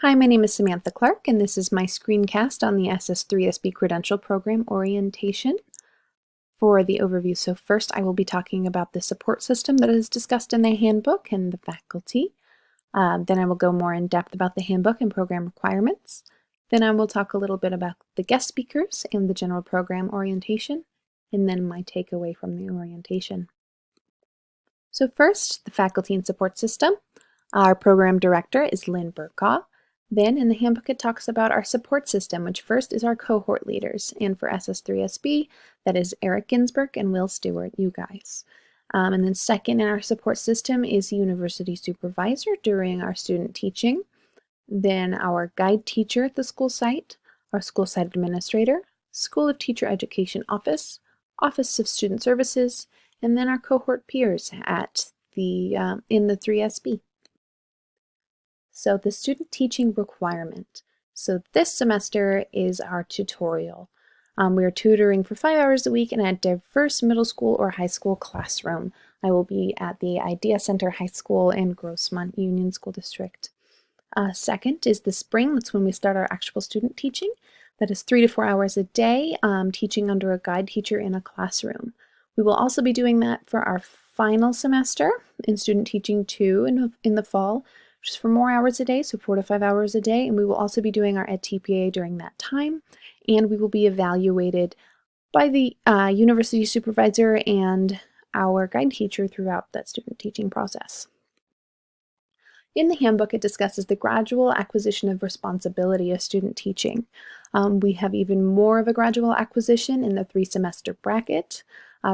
Hi, my name is Samantha Clark, and this is my screencast on the SS3SB Credential Program Orientation. For the overview, so first I will be talking about the support system that is discussed in the handbook and the faculty. Then I will go more in depth about the handbook and program requirements. Then I will talk a little bit about the guest speakers and the general program orientation, and then my takeaway from the orientation. So first, the faculty and support system. Our program director is Lynn Burkaw. Then in the handbook it talks about our support system, which first is our cohort leaders, and for SS3SB that is Eric Ginsberg and Will Stewart, you guys. And then second in our support system is university supervisor during our student teaching, then our guide teacher at the school site, our school site administrator, School of Teacher Education office, Office of Student Services, and then our cohort peers at in the 3SB. So the student teaching requirement. So this semester is our tutorial. We are tutoring for 5 hours a week in a diverse middle school or high school classroom. I will be at the Idea Center High School in Grossmont Union School District. Second is the spring. That's when we start our actual student teaching. That is 3 to 4 hours a day, teaching under a guide teacher in a classroom. We will also be doing that for our final semester in student teaching 2 in the fall, just for more hours a day, so 4 to 5 hours a day, and we will also be doing our EdTPA during that time, and we will be evaluated by the university supervisor and our guide teacher throughout that student teaching process. In the handbook, it discusses the gradual acquisition of responsibility of student teaching. We have even more of a gradual acquisition in the 3-semester bracket,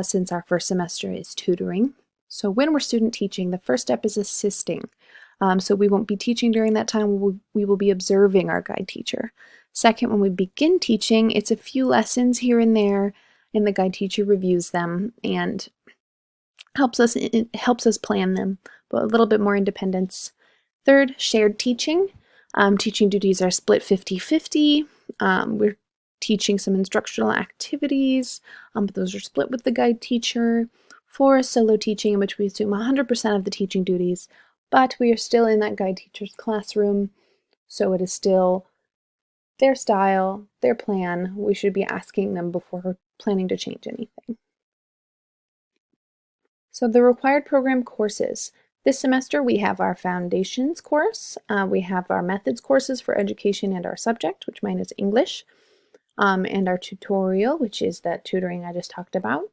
since our first semester is tutoring. So when we're student teaching, the first step is assisting. So we won't be teaching during that time, we will be observing our guide teacher. Second, when we begin teaching, it's a few lessons here and there, and the guide teacher reviews them and helps us plan them, but a little bit more independence. Third, shared teaching. Teaching duties are split 50-50. We're teaching some instructional activities, but those are split with the guide teacher. Four, solo teaching, in which we assume 100% of the teaching duties, but we are still in that guide teacher's classroom, so it is still their style, their plan. We should be asking them before planning to change anything. So the required program courses. This semester we have our foundations course, we have our methods courses for education and our subject, which mine is English, and our tutorial, which is that tutoring I just talked about.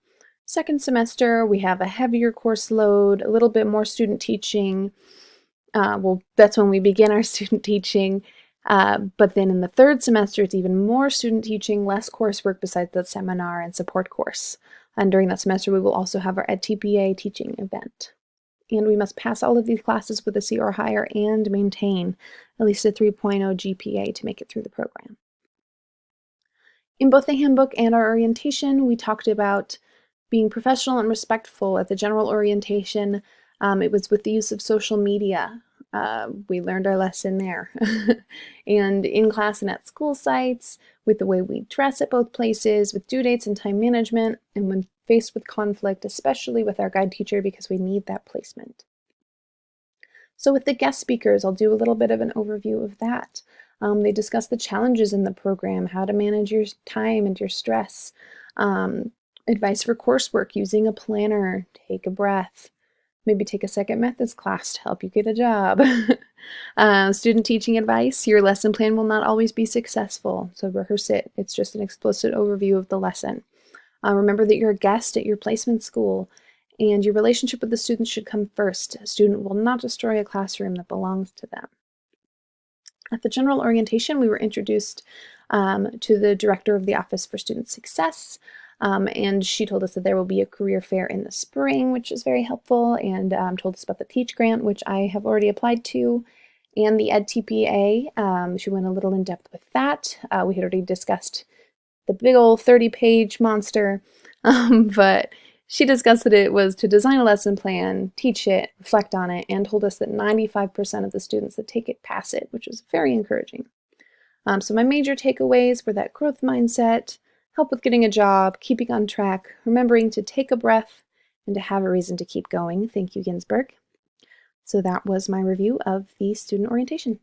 Second semester we have a heavier course load, a little bit more student teaching. Well, that's when we begin our student teaching, but then in the third semester it's even more student teaching, less coursework besides that seminar and support course. And during that semester we will also have our EdTPA teaching event. And we must pass all of these classes with a C or higher and maintain at least a 3.0 GPA to make it through the program. In both the handbook and our orientation, we talked about being professional and respectful. At the general orientation, it was with the use of social media. We learned our lesson there. And in class and at school sites, with the way we dress at both places, with due dates and time management, and when faced with conflict, especially with our guide teacher, because we need that placement. So with the guest speakers, I'll do a little bit of an overview of that. They discuss the challenges in the program, how to manage your time and your stress, advice for coursework, using a planner, take a breath, maybe take a second methods class to help you get a job. Student teaching advice, your lesson plan will not always be successful, so rehearse it. It's just an explicit overview of the lesson. Remember that you're a guest at your placement school, and your relationship with the students should come first. A student will not destroy a classroom that belongs to them. At the general orientation, we were introduced to the director of the Office for Student Success, and she told us that there will be a career fair in the spring, which is very helpful, and told us about the Teach Grant, which I have already applied to, and the EdTPA. She went a little in depth with that. We had already discussed the big old 30-page monster, but she discussed that it was to design a lesson plan, teach it, reflect on it, and told us that 95% of the students that take it pass it, which was very encouraging. So my major takeaways were that growth mindset, help with getting a job, keeping on track, remembering to take a breath, and to have a reason to keep going. Thank you, Ginsberg. So that was my review of the student orientation.